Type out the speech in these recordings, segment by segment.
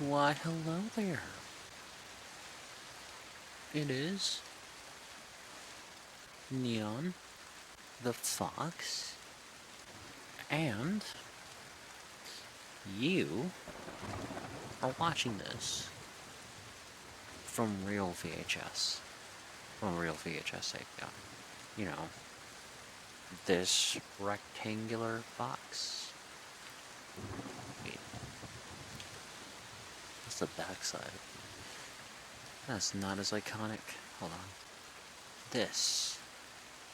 Why, hello there. It is Neon, the Fox, and you are watching this from real VHS. From real VHS tape, yeah. You know, this rectangular box. Wait, what's the backside? That's not as iconic. Hold on. This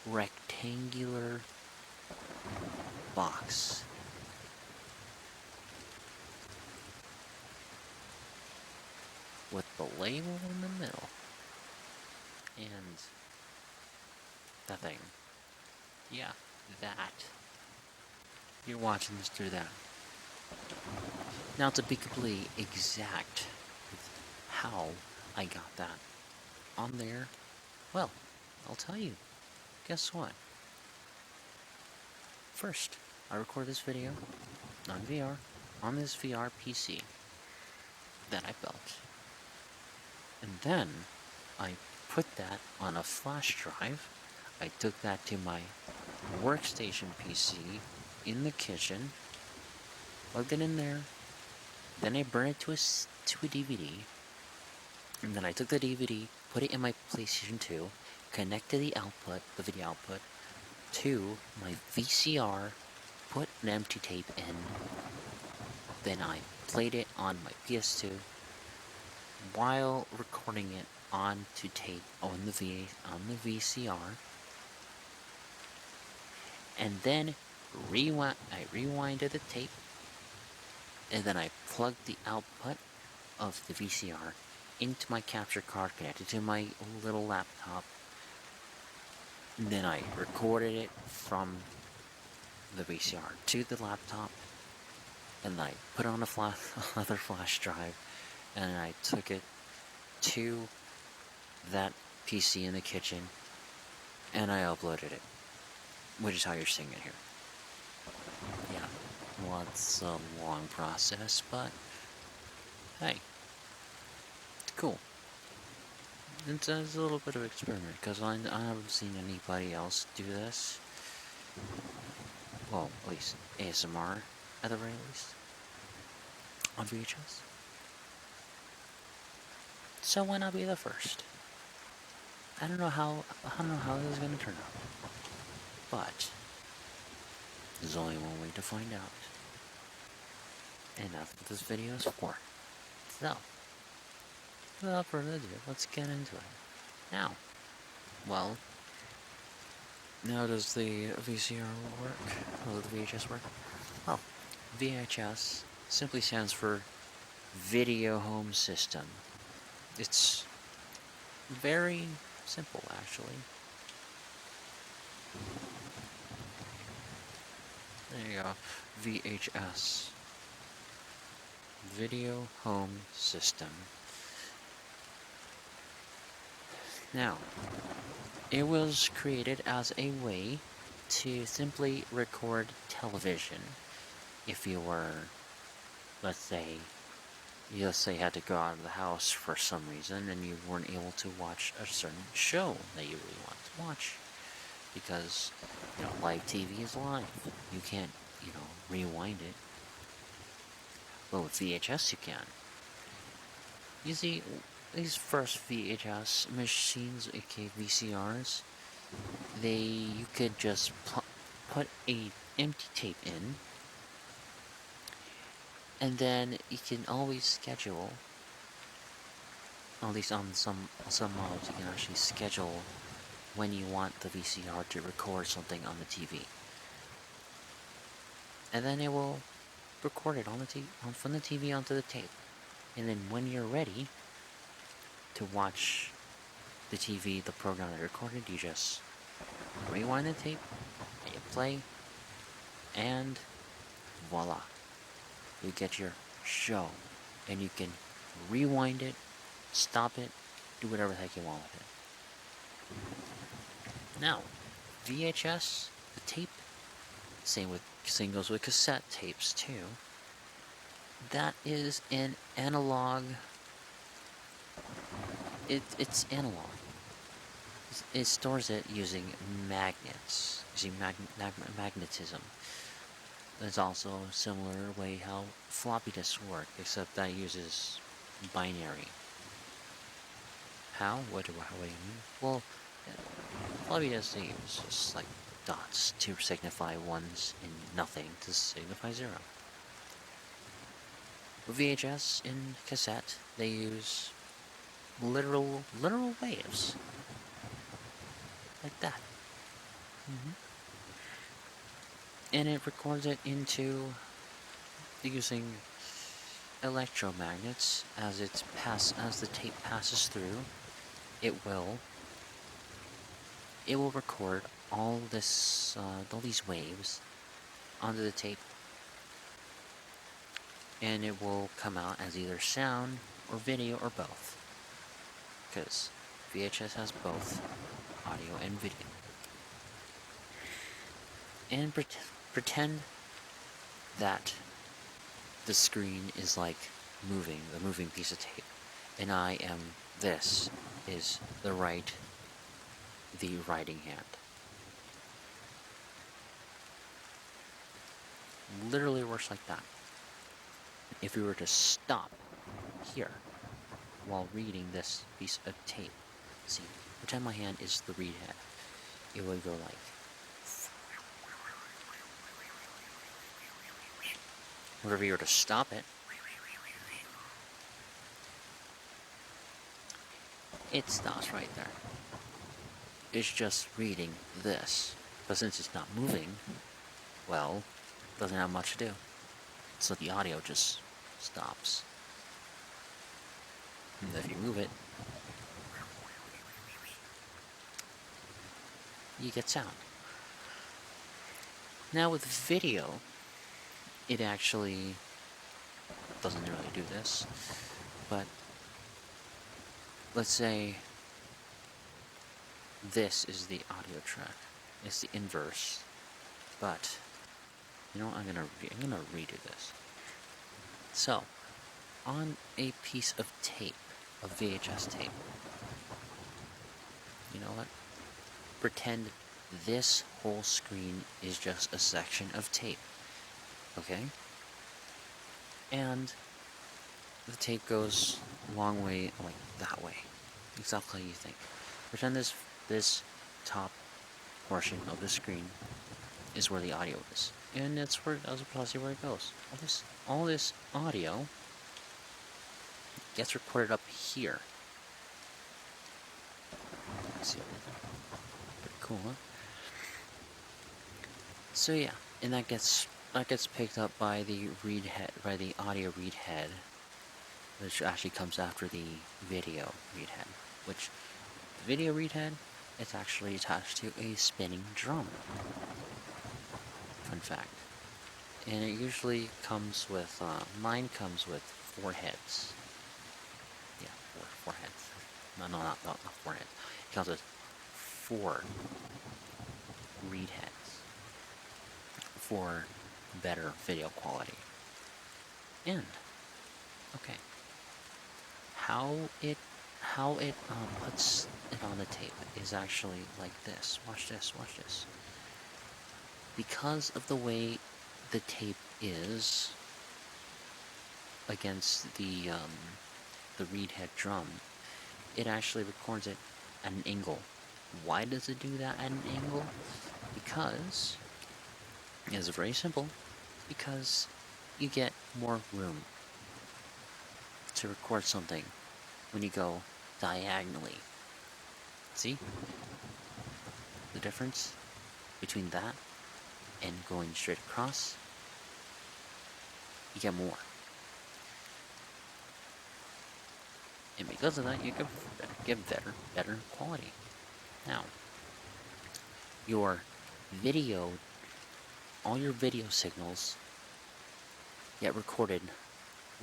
rectangular box. With the label in the middle. And that thing. Yeah, that. You're watching this through that. Now, to be completely exact with how I got that on there, well, I'll tell you. Guess what? First, I record this video on VR, on this VR PC that I built. And then, I put that on a flash drive. I took that to my workstation PC in the kitchen, plugged it in there, then I burned it to a DVD, and then I took the DVD, put it in my PlayStation 2, connected the output, the video output, to my VCR, put an empty tape in, then I played it on my PS2 while recording it onto tape on the VCR, and then I rewinded the tape, and then I plugged the output of the VCR into my capture card, connected to my little laptop, and then I recorded it from the VCR to the laptop, and I put on another flash drive, and I took it to that PC in the kitchen, and I uploaded it, which is how you're seeing it here. Yeah, well, it's a long process, but hey, it's cool. It's a little bit of an experiment, because I haven't seen anybody else do this. Well, at least ASMR, at the very least, on VHS. So why not be the first? I don't know how this is gonna turn out, but there's only one way to find out, and that's what this video is for. So, without further ado, let's get into it. Now, well, how does the VCR work? How does the VHS work? Well, VHS simply stands for Video Home System. It's very simple, actually. There you go. VHS. Video Home System. Now, it was created as a way to simply record television. If you were, let's say you had to go out of the house for some reason and you weren't able to watch a certain show that you really want to watch. Because, live TV is live. You can't, rewind it. But with VHS you can. You see, these first VHS machines, aka VCRs, you could just put a empty tape in, and then you can always schedule, at least on some models, you can actually schedule when you want the VCR to record something on the TV. And then it will record it on the from the TV onto the tape. And then when you're ready to watch the TV, the program that recorded, you just rewind the tape, and you play, and voila. You get your show, and you can rewind it, stop it, do whatever the heck you want with it. Now, VHS, the tape, same goes with cassette tapes too. that is an analog. It's analog. It stores it using magnets, using magnetism. There's also a similar way how floppy disks work, except that uses binary. How? What do you mean? Well, floppy disks use just like dots to signify ones and nothing to signify zero. With VHS and cassette, they use literal waves. Like that. And it records it into using electromagnets as the tape passes through. It will record all these waves onto the tape, and it will come out as either sound or video or both, because VHS has both audio and video. And pretend that the screen is like a moving piece of tape, and this is the writing hand. Literally works like that. If we were to stop here while reading this piece of tape, see, pretend my hand is the read head, it would go like, whenever you were to stop it, it stops right there. It's just reading this, but since it's not moving, well, it doesn't have much to do. So the audio just stops. And if you move it, you get sound. Now with video, it actually doesn't really do this, but let's say this is the audio track. It's the inverse, but you know what? I'm gonna redo this. So, on a piece of tape, of VHS tape, you know what? Pretend this whole screen is just a section of tape, okay? And the tape goes a long way, like that way, exactly how you think. Pretend this top portion of the screen is where the audio is, and that's precisely where it goes. All this audio gets recorded up here. Let's see, pretty cool, huh? So yeah, and that gets picked up by the read head, by the audio read head, which actually comes after the video read head. Which the video read head, it's actually attached to a spinning drum. Fun fact. And it usually comes with, mine comes with 4 heads. Yeah, four heads. No, not 4 heads. It comes with 4 read heads for better video quality. And, okay, how it puts it on the tape is actually like this. Watch this. Because of the way the tape is against the reed head drum, it actually records it at an angle. Why does it do that at an angle? Because it's very simple. Because you get more room to record something when you go diagonally. See the difference between that and going straight across? You get more. And because of that, you get better quality. Now, all your video signals get recorded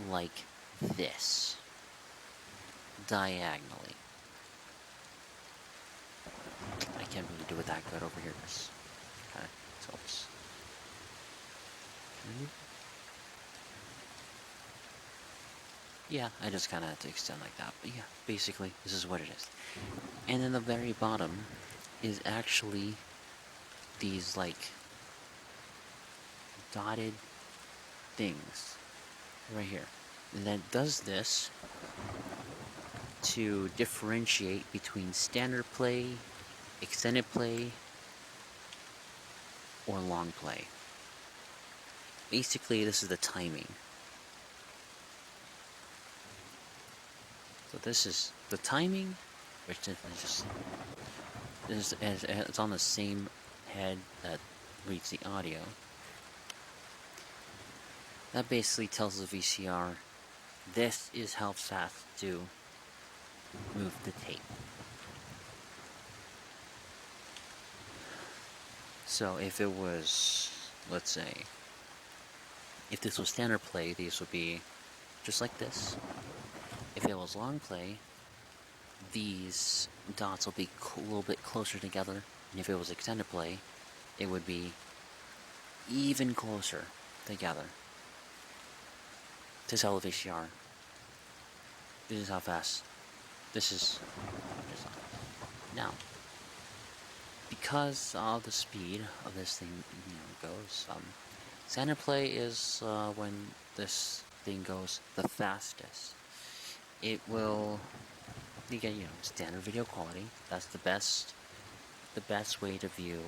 like this, diagonally. I can't really do it that good over here. This kind of helps. yeah, I just kind of had to extend like that. But yeah, basically, this is what it is. And then the very bottom is actually these, like, dotted things right here. And that does this to differentiate between standard play, extended play, or long play. Basically, this is the timing. So this is the timing, which is just it's on the same head that reads the audio. That basically tells the VCR this is how fast to move the tape. So if it was, let's say, if this was standard play, these would be just like this. If it was long play, these dots will be a little bit closer together. And if it was extended play, it would be even closer together. To tell the VCR, this is how fast, this is now. Because of the speed of this thing, goes, standard play is when this thing goes the fastest. It will, you get, standard video quality. That's the best way to view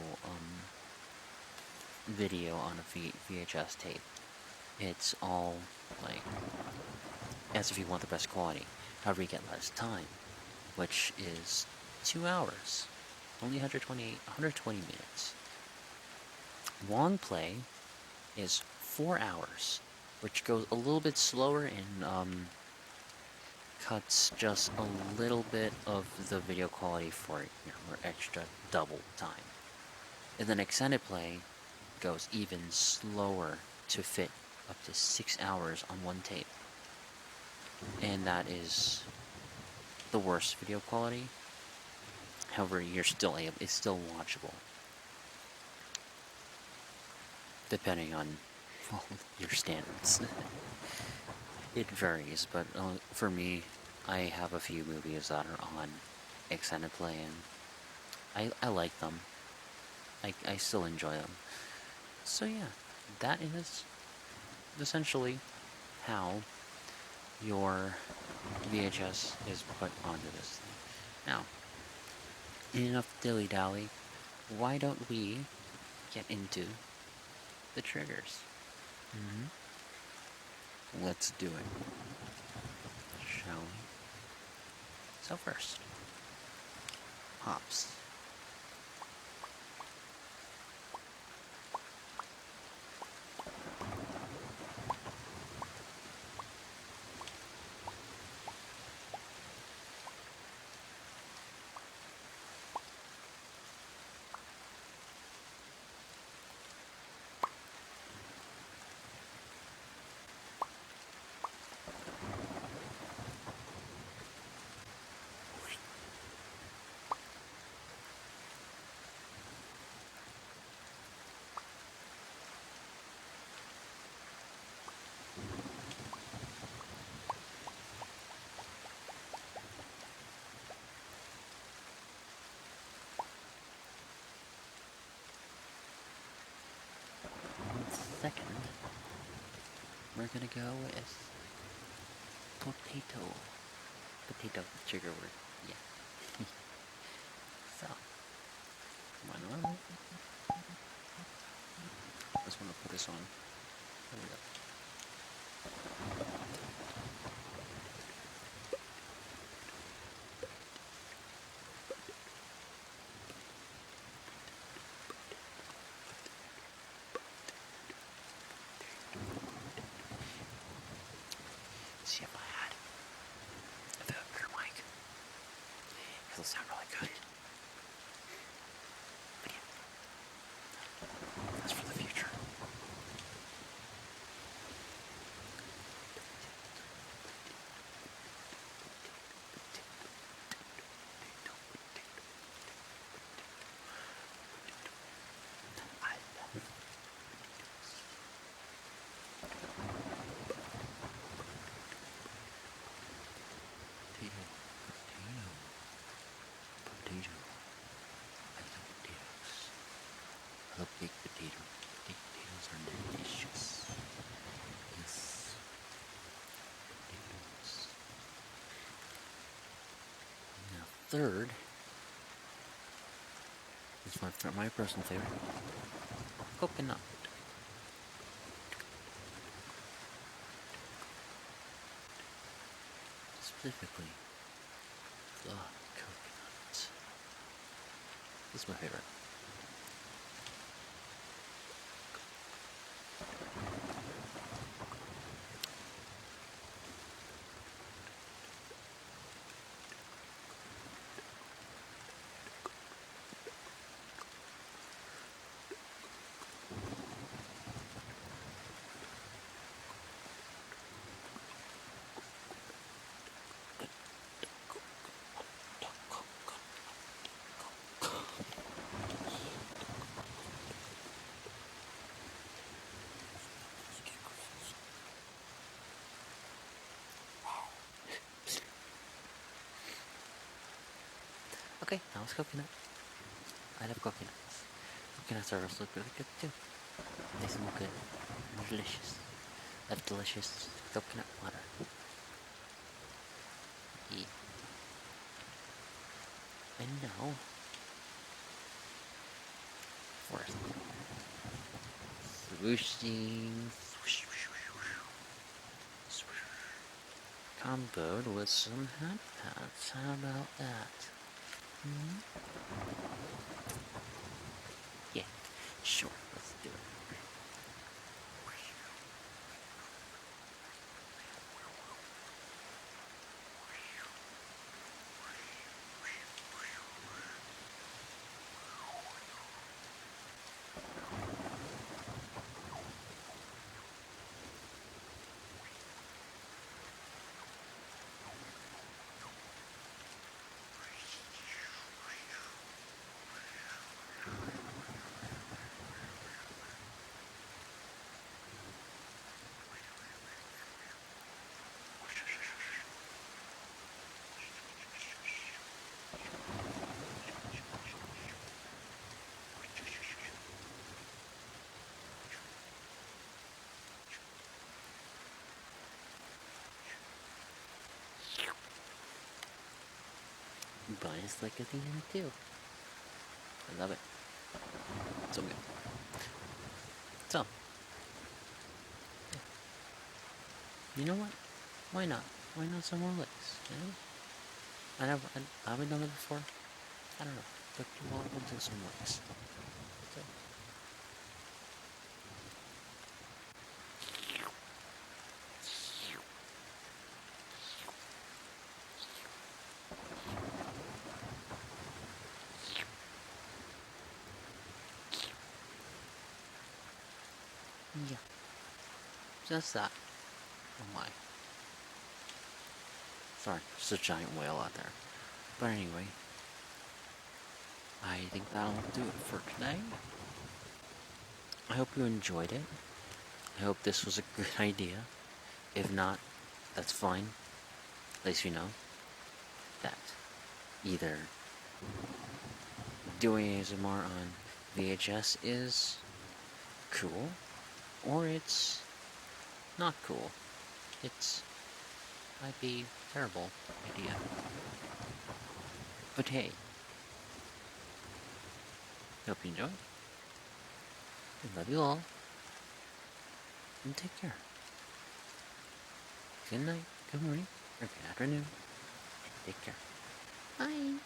video on a VHS tape. It's all like as if you want the best quality. However, you get less time, which is 2 hours, only 120 minutes. Long play is 4 hours, which goes a little bit slower and cuts just a little bit of the video quality for extra double time. And then extended play goes even slower to fit up to 6 hours on one tape. And that is the worst video quality. However, it's still watchable. Depending on your standards. It varies, but for me, I have a few movies that are on extended play, and I like them. I still enjoy them. So yeah, that is essentially how your VHS is put onto this thing. Now, enough dilly-dally, why don't we get into the triggers? Let's do it. Shall we? So first, hops. Second, we're gonna go with potato. Potato, the trigger word. Yeah. So, come on. I just want to put this on. There we go. See if I had a better mic. It'll sound really good. But yeah, that's for the future. third is my personal favorite, coconut. Specifically, the coconut. This is my favorite. Okay, now it's coconut. I love coconuts. Coconuts are also really good too. They smell good and delicious. I love delicious coconut water. Yeah. And now, forest. Swooshing. Comboed with some hat pads. How about that? Hmm? Yeah, sure, let's do it. But it's like a thing too. I love it. So good. So, you know what? Why not? Why not some more licks? You know? I haven't done it before. I don't know. But we'll do some licks. So. Yeah. Just that. Oh my. Sorry, there's a giant whale out there. But anyway, I think that'll do it for today. I hope you enjoyed it. I hope this was a good idea. If not, that's fine. At least you know that either doing ASMR on VHS is cool, or it's not cool. It's might be a terrible idea. But hey, hope you enjoyed. I love you all. And take care. Good night, good morning, or good afternoon. Take care. Bye.